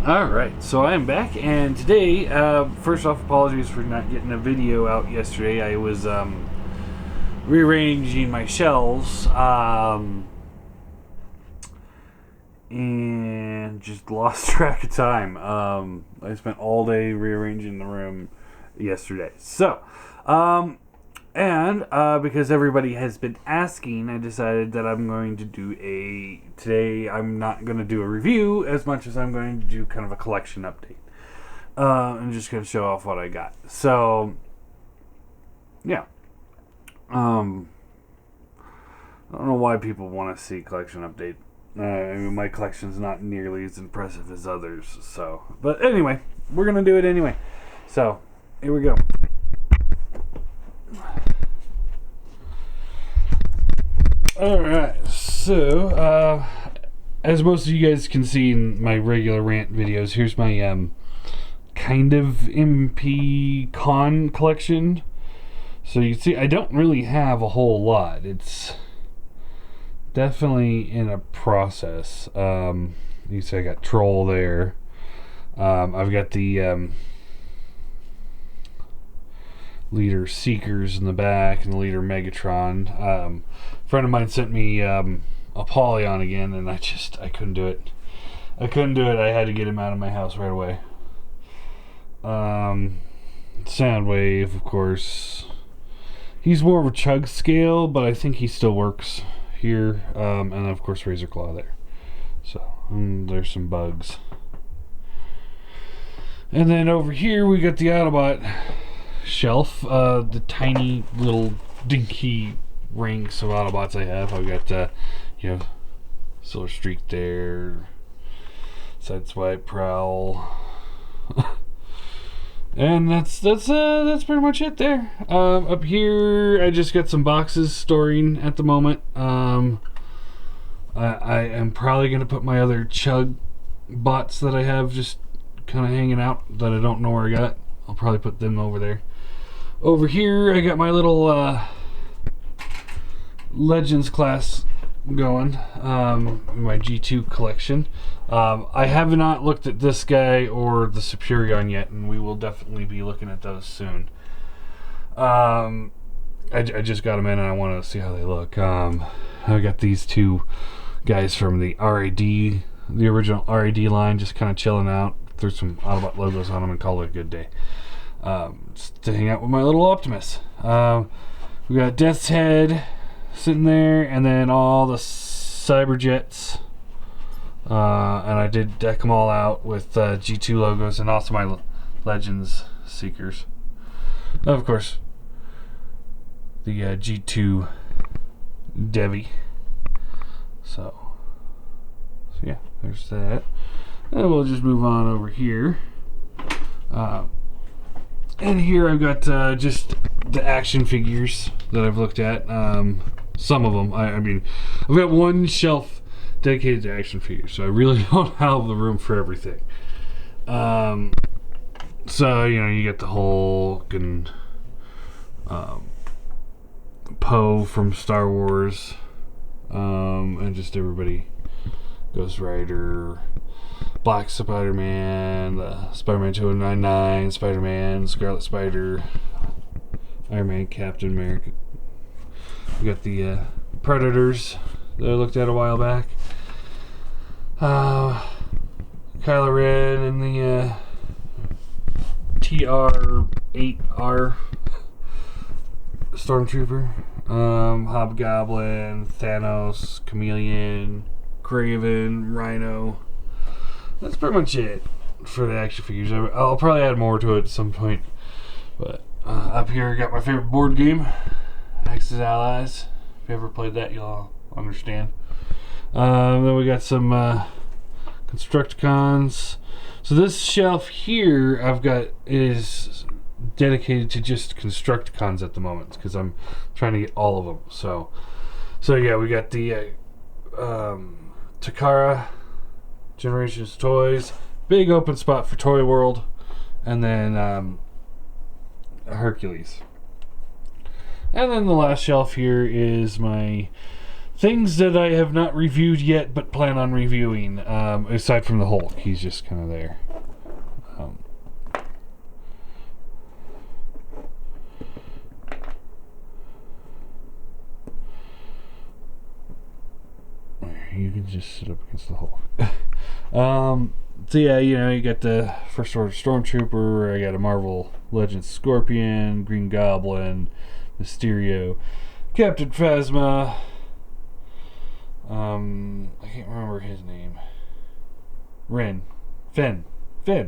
Alright, so I am back, and today, first off, apologies for not getting a video out yesterday. I was rearranging my shelves, and just lost track of time. I spent all day rearranging the room yesterday. So, because everybody has been asking, I decided that I'm going to do today I'm not going to do a review as much as I'm going to do kind of a collection update. I'm just going to show off what I got. So, yeah. I don't know why people want to see collection update. I mean, my collection's not nearly as impressive as others, so. But anyway, we're going to do it anyway. So, here we go. Alright, so, as most of you guys can see in my regular rant videos, here's my, kind of MP con collection. So you can see, I don't really have a whole lot. It's definitely in a process. You see I got Troll there. I've got the, Leader Seekers in the back and the Leader Megatron. A friend of mine sent me Apollyon again, and I couldn't do it. I had to get him out of my house right away. Soundwave, of course. He's more of a chug scale, but I think he still works here. And of course Razor Claw there. So there's some bugs. And then over here we got the Autobot shelf, the tiny little dinky ranks of Autobots I have. I've got Silver Streak there, Sideswipe, Prowl, and that's pretty much it there. Up here I just got some boxes storing at the moment. I am probably gonna put my other Chug bots that I have just kind of hanging out that I don't know where I got. I'll probably put them over there. Over here, I got my little Legends class going, my G2 collection. I have not looked at this guy or the Superion yet, and we will definitely be looking at those soon. I just got them in, and I want to see how they look. I got these two guys from the RAD, the original RAD line, just kind of chilling out. Threw some Autobot logos on them and call it a good day. Just to hang out with my little Optimus. We got Death's Head sitting there, and then all the Cyberjets. And I did deck them all out with G2 logos and also my Legends Seekers. Of course, the G2 Devi. So yeah, there's that. And we'll just move on over here. And here I've got just the action figures that I've looked at. Some of them. I mean, I've got one shelf dedicated to action figures, so I really don't have the room for everything. So, you get the Hulk and Poe from Star Wars, and just everybody. Ghost Rider, Black Spider-Man, Spider-Man 2099, Spider-Man, Scarlet Spider, Iron Man, Captain America. We got the Predators that I looked at a while back. Kylo Ren and the TR-8R Stormtrooper. Hobgoblin, Thanos, Chameleon, Kraven, Rhino. That's pretty much it for the action figures. I'll probably add more to it at some point. But up here I got my favorite board game, Axis Allies. If you ever played that, you'll understand. Then we got some Constructicons. So this shelf here I've got is dedicated to just Constructicons at the moment because I'm trying to get all of them. So yeah, we got the Takara Generations Toys, big open spot for Toy World, and then Hercules. And then the last shelf here is my things that I have not reviewed yet, but plan on reviewing. Aside from the Hulk, he's just kind of there. You can just sit up against the Hulk. So yeah, you got the First Order Stormtrooper. I got a Marvel Legends Scorpion, Green Goblin, Mysterio, Captain Phasma. I can't remember his name. Finn. Yeah.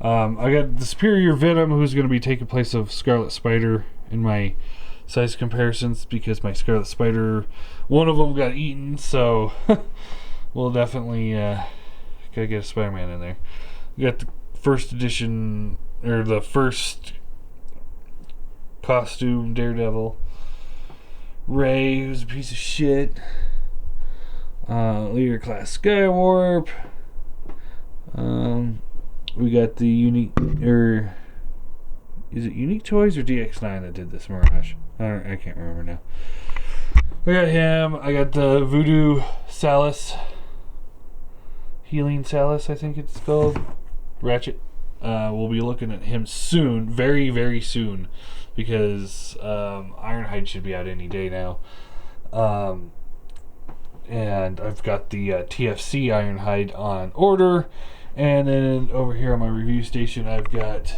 I got the Superior Venom, who's going to be taking place of Scarlet Spider in my size comparisons, because my Scarlet Spider, one of them got eaten, so we'll definitely gotta get a Spider-Man in there. We got the first edition, or the first costume Daredevil. Ray, who's a piece of shit. Leader Class Skywarp. We got the Unique, or is it Unique Toys or DX9 that did this Mirage? I can't remember now. I got him. I got the Voodoo Salus. Healing Salus, I think it's called. Ratchet. We'll be looking at him soon. Very, very soon. Because Ironhide should be out any day now. And I've got the TFC Ironhide on order. And then over here on my review station, I've got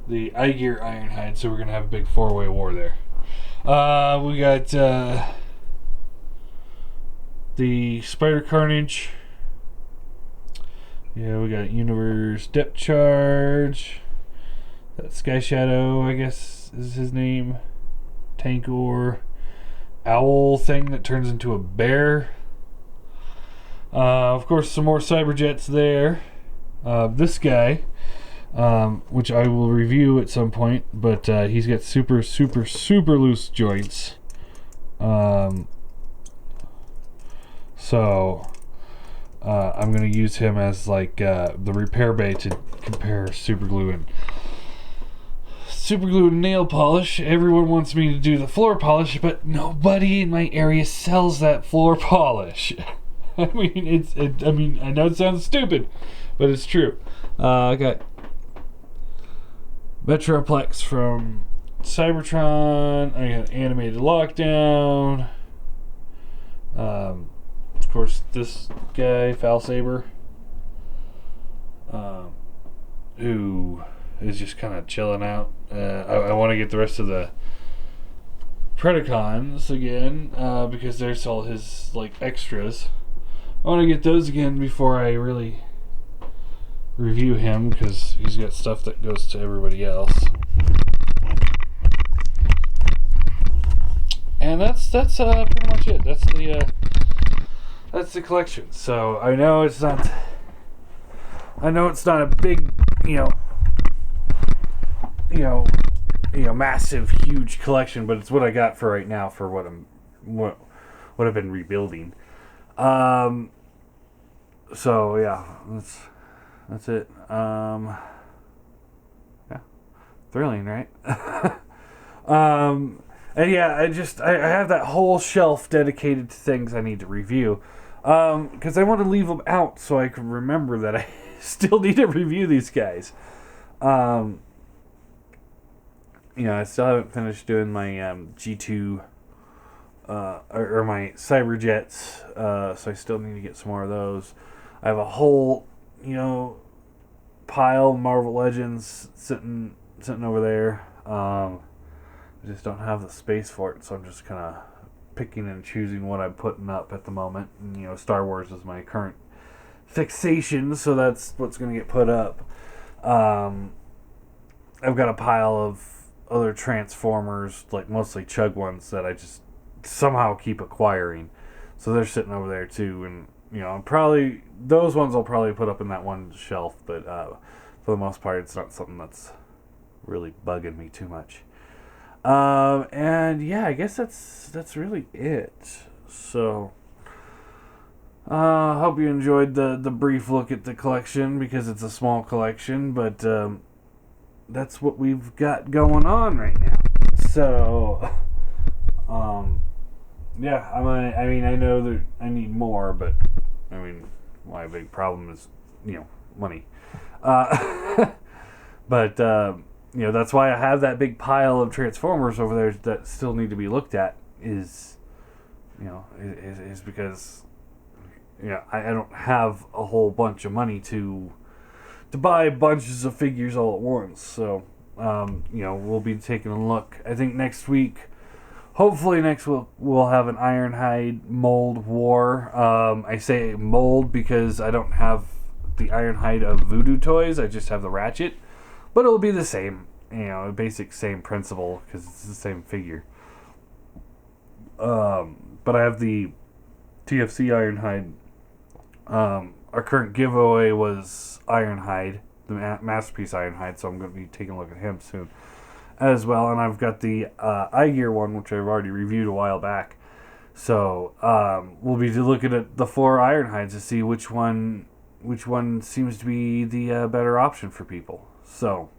the iGear Ironhide, so we're going to have a big 4-way war there. We got the Spider Carnage. Yeah, we got Universe Depth Charge. That Sky Shadow, I guess is his name. Tankor. Owl thing that turns into a bear. Of course, some more Cyberjets there. This guy, which I will review at some point, but he's got super loose joints. So I'm going to use him as like the repair bay to compare super glue and nail polish. Everyone wants me to do the floor polish, but nobody in my area sells that floor polish. I mean, I know it sounds stupid, but it's true. I got Metroplex from Cybertron. I got Animated Lockdown. Of course, this guy, Falsaber, who is just kind of chilling out. I want to get the rest of the Predacons again, because there's all his like extras. I want to get those again before I really review him, because he's got stuff that goes to everybody else. And that's pretty much it. That's the collection. So I know it's not a big, massive, huge collection, but it's what I got for right now for what I've been rebuilding. So yeah, that's it. Yeah, thrilling, right? And yeah, I have that whole shelf dedicated to things I need to review, because I want to leave them out so I can remember that I still need to review these guys. I still haven't finished doing my G2 or my Cyberjets, so I still need to get some more of those. I have a whole, pile of Marvel Legends sitting over there. I just don't have the space for it, so I'm just kind of picking and choosing what I'm putting up at the moment. And, Star Wars is my current fixation, so that's what's going to get put up. I've got a pile of other Transformers, like mostly Chug ones, that I just somehow keep acquiring. So they're sitting over there too, and probably those ones I'll probably put up in that one shelf, but for the most part it's not something that's really bugging me too much. And yeah, I guess that's really it. So hope you enjoyed the brief look at the collection, because it's a small collection, but that's what we've got going on right now. So yeah, I mean, I know that I need more, but I mean, my big problem is, money. Uh, but that's why I have that big pile of Transformers over there that still need to be looked at. Is because I don't have a whole bunch of money to buy bunches of figures all at once. So we'll be taking a look. I think next week. Hopefully next we'll have an Ironhide mold war. I say mold because I don't have the Ironhide of Voodoo Toys. I just have the Ratchet. But it'll be the same, basic same principle because it's the same figure. But I have the TFC Ironhide. Our current giveaway was Ironhide, the Masterpiece Ironhide, so I'm going to be taking a look at him soon as well. And I've got the iGear one, which I've already reviewed a while back. So we'll be looking at the 4 Ironhides to see which one seems to be the better option for people. So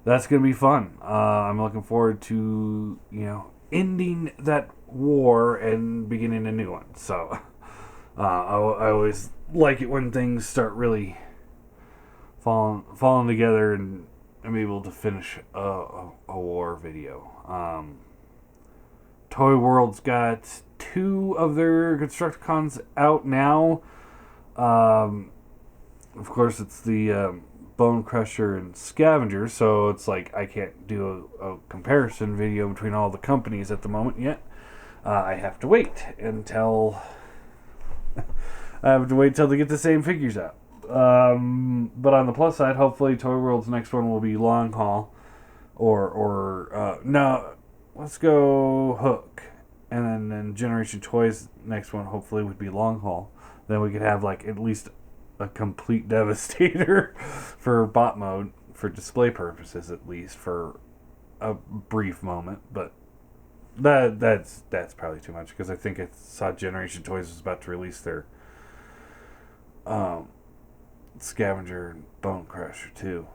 that's going to be fun. I'm looking forward to ending that war and beginning a new one. So I always like it when things start really falling together and I'm able to finish a war video. Toy World's got 2 of their Constructicons out now. Of course, it's the Bone Crusher and Scavenger, so it's like I can't do a comparison video between all the companies at the moment yet. I have to wait until they get the same figures out. But on the plus side, hopefully Toy World's next one will be long haul, no, let's go Hook, and then Generation Toys next one hopefully would be long haul. Then we could have like at least a complete Devastator for bot mode for display purposes, at least for a brief moment. But that's probably too much because I think I saw Generation Toys was about to release their Scavenger and Bone Crusher too.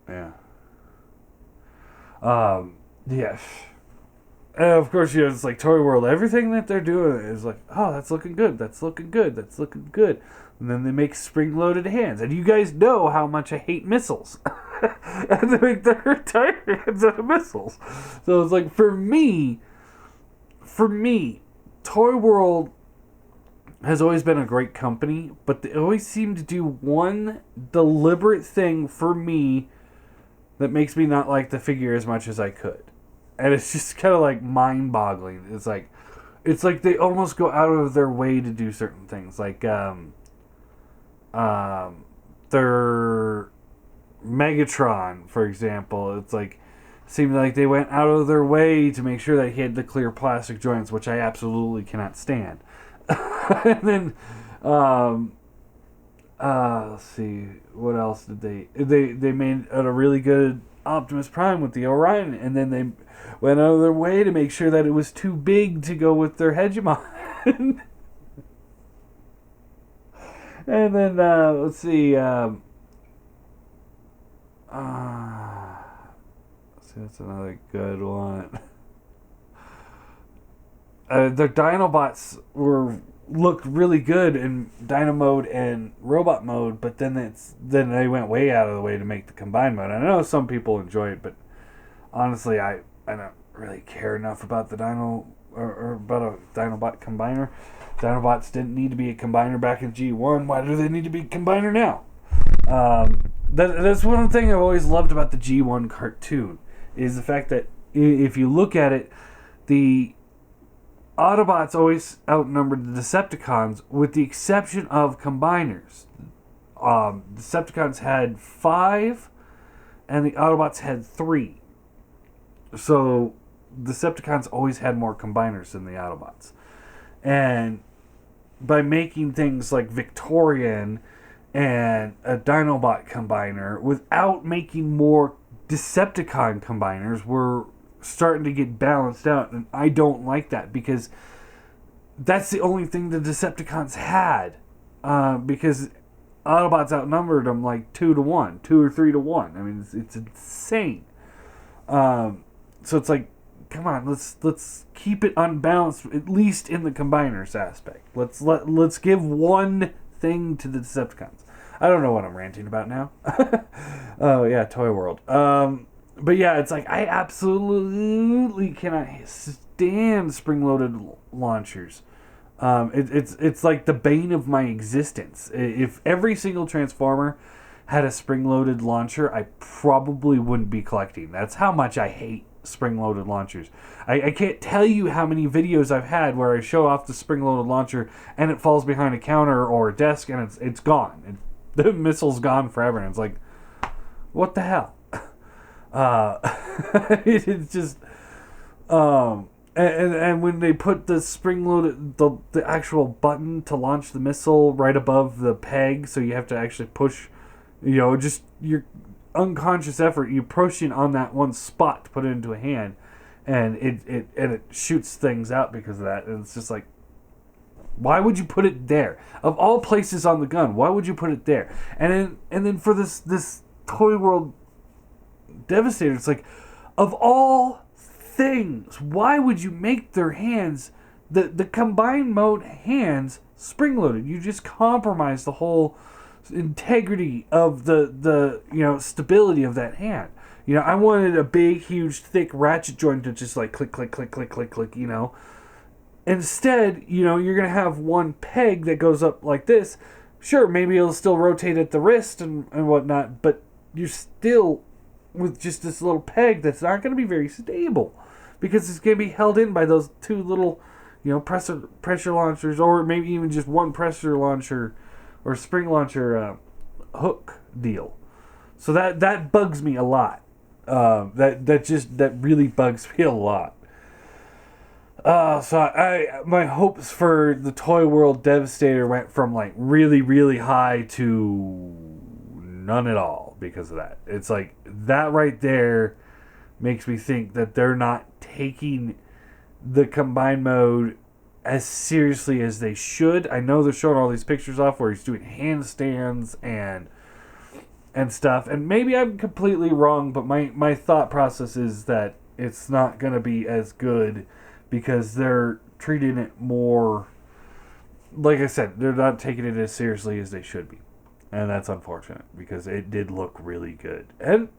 Yeah. Yeah. And of course, it's like Toy World. Everything that they're doing is like, oh, that's looking good. That's looking good. That's looking good. And then they make spring-loaded hands. And you guys know how much I hate missiles. And they make their entire hands out of missiles. So it's like, for me, Toy World has always been a great company, but they always seem to do one deliberate thing for me that makes me not like the figure as much as I could. And it's just kind of like mind-boggling. It's like they almost go out of their way to do certain things. Like their Megatron, for example. It's like seemed like they went out of their way to make sure that he had the clear plastic joints, which I absolutely cannot stand. And then let's see, what else did they made a really good Optimus Prime with the Orion, and then they went out of their way to make sure that it was too big to go with their Hegemon. And then let's see, that's another good one. Their Dinobots looked really good in Dino mode and Robot mode, but then they went way out of the way to make the combined mode. I know some people enjoy it, but honestly, I don't really care enough about the Dino or about a Dinobot combiner. Dinobots didn't need to be a combiner back in G1. Why do they need to be a combiner now? That's one thing I've always loved about the G1 cartoon is the fact that if you look at it, the Autobots always outnumbered the Decepticons, with the exception of combiners. Decepticons had 5, and the Autobots had 3. So, Decepticons always had more combiners than the Autobots. And by making things like Victorian and a Dinobot combiner, without making more Decepticon combiners, we're starting to get balanced out, and I don't like that because that's the only thing the Decepticons had, because Autobots outnumbered them like 2-1, 2 or 3-1. I mean, it's insane. So it's like come on, let's keep it unbalanced, at least in the combiners aspect. Let's give one thing to the Decepticons. I don't know what I'm ranting about now. Oh yeah, Toy World. But yeah, it's like I absolutely cannot stand spring-loaded launchers. It's like the bane of my existence. If every single Transformer had a spring-loaded launcher, I probably wouldn't be collecting. That's how much I hate spring-loaded launchers. I can't tell you how many videos I've had where I show off the spring-loaded launcher and it falls behind a counter or a desk and it's gone. The missile's gone forever, and it's like, what the hell? It's just, and when they put the spring-loaded, the actual button to launch the missile right above the peg, so you have to actually push, just your unconscious effort, you pushing on that one spot to put it into a hand, and it shoots things out because of that, and it's just like, why would you put it there? Of all places on the gun, why would you put it there? And then for this Toy World Devastator, it's like, of all things, why would you make their hands, the combined mode hands, spring-loaded? You just compromise the whole integrity of the stability of that hand. I wanted a big, huge, thick ratchet joint to just like click, click, click, click, click, click, Instead, you're going to have one peg that goes up like this. Sure, maybe it'll still rotate at the wrist and whatnot, but you're still with just this little peg that's not going to be very stable because it's going to be held in by those two little, pressure launchers, or maybe even just one pressure launcher or spring launcher hook deal. So that bugs me a lot. That really bugs me a lot. So my hopes for the Toy World Devastator went from like really, really high to none at all because of that. It's like that right there makes me think that they're not taking the combined mode as seriously as they should. I know they're showing all these pictures off where he's doing handstands and stuff, and maybe I'm completely wrong, but my thought process is that it's not going to be as good because they're treating it more, like I said, they're not taking it as seriously as they should be. And that's unfortunate because it did look really good. And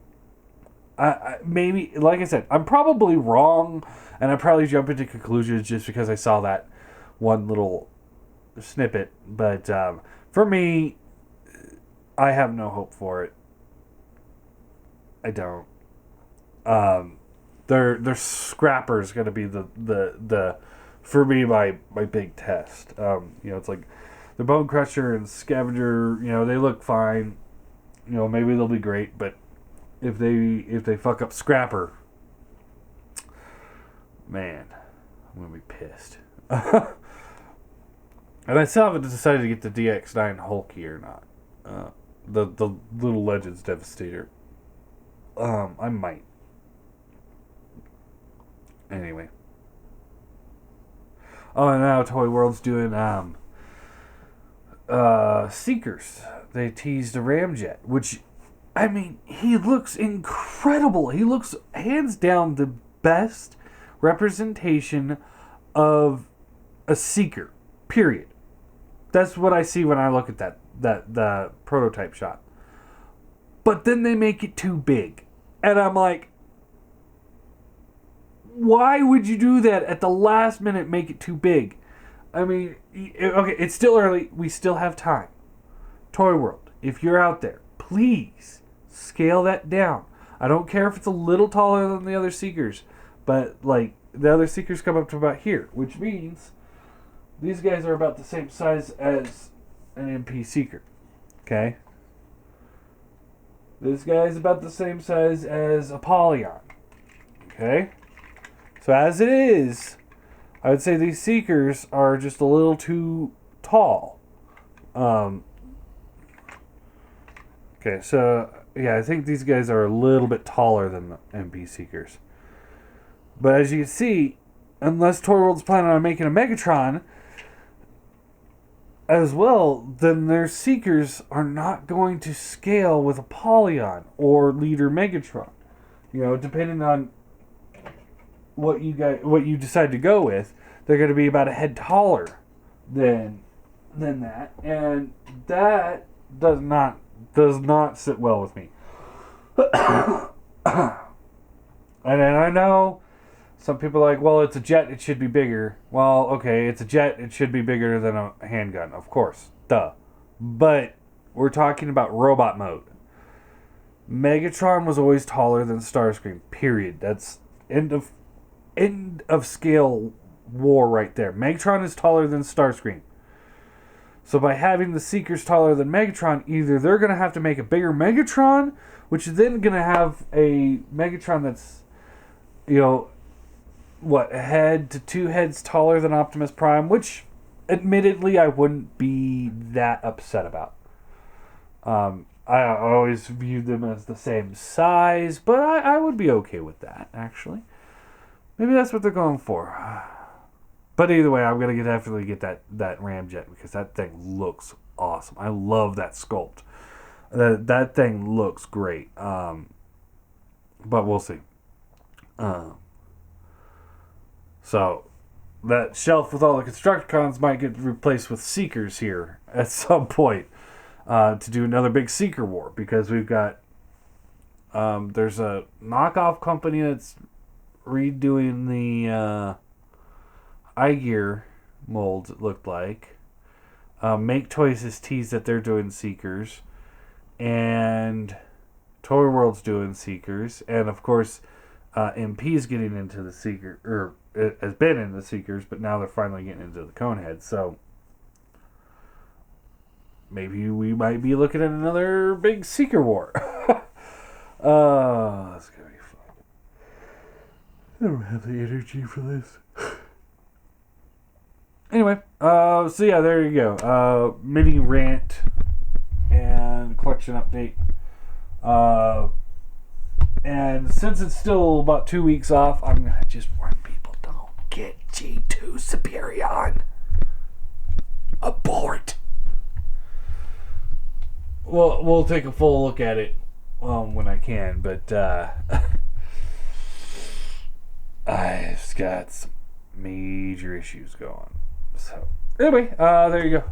I maybe, like I said, I'm probably wrong, and I probably jump into conclusions just because I saw that one little snippet. But for me, I have no hope for it. I don't. Their Scrapper is going to be the for me my big test. It's like the Bone Crusher and Scavenger. They look fine. Maybe they'll be great, but if they fuck up Scrapper, man, I'm gonna be pissed. And I still haven't decided to get the DX9 Hulky or not. The Little Legends Devastator. I might. Anyway. Oh, and now Toy World's doing Seekers. They teased a Ramjet, which, I mean, he looks incredible. He looks hands down the best representation of a Seeker. Period. That's what I see when I look at the prototype shot. But then they make it too big. And I'm like, why would you do that at the last minute, make it too big? I mean, okay, it's still early. We still have time. Toy World, if you're out there, please scale that down. I don't care if it's a little taller than the other Seekers, but like the other Seekers come up to about here, which means these guys are about the same size as an MP Seeker. Okay? This guy's about the same size as Apollyon. Okay? So as it is, I would say these Seekers are just a little too tall. Okay, so yeah, I think these guys are a little bit taller than the MP Seekers. But as you can see, unless Toy World's planning on making a Megatron as well, then their Seekers are not going to scale with Apollyon or Leader Megatron. Depending on what you decide to go with, they're going to be about a head taller than that, and that does not sit well with me. And I know some people are like, well, it's a jet, it should be bigger. Well, okay, it's a jet, it should be bigger than a handgun, of course, duh. But we're talking about robot mode. Megatron was always taller than Starscream. Period. That's end of scale war right there. Megatron is taller than Starscream. So by having the Seekers taller than Megatron, either they're going to have to make a bigger Megatron, which is then going to have a Megatron that's, a head to 2 heads taller than Optimus Prime, which admittedly I wouldn't be that upset about. I always viewed them as the same size, but I would be okay with that, actually. Maybe that's what they're going for. But either way, I'm going to definitely get that Ramjet because that thing looks awesome. I love that sculpt. That thing looks great. But we'll see. So, that shelf with all the Constructicons might get replaced with Seekers here at some point. To do another big Seeker war, because we've got there's a knockoff company that's redoing the iGear molds, it looked like. Make Toys has teased that they're doing Seekers, and Toy World's doing Seekers, and of course MP's getting into the Seeker, or it has been in the Seekers, but now they're finally getting into the Coneheads, so maybe we might be looking at another big Seeker war. That's gonna be fun. I don't have the energy for this. Anyway, so yeah, there you go. Mini rant and collection update. And since it's still about 2 weeks off, I'm gonna just warn people: don't get G2 Superion. Abort. We'll take a full look at it when I can, but I've got some major issues going. So anyway, there you go.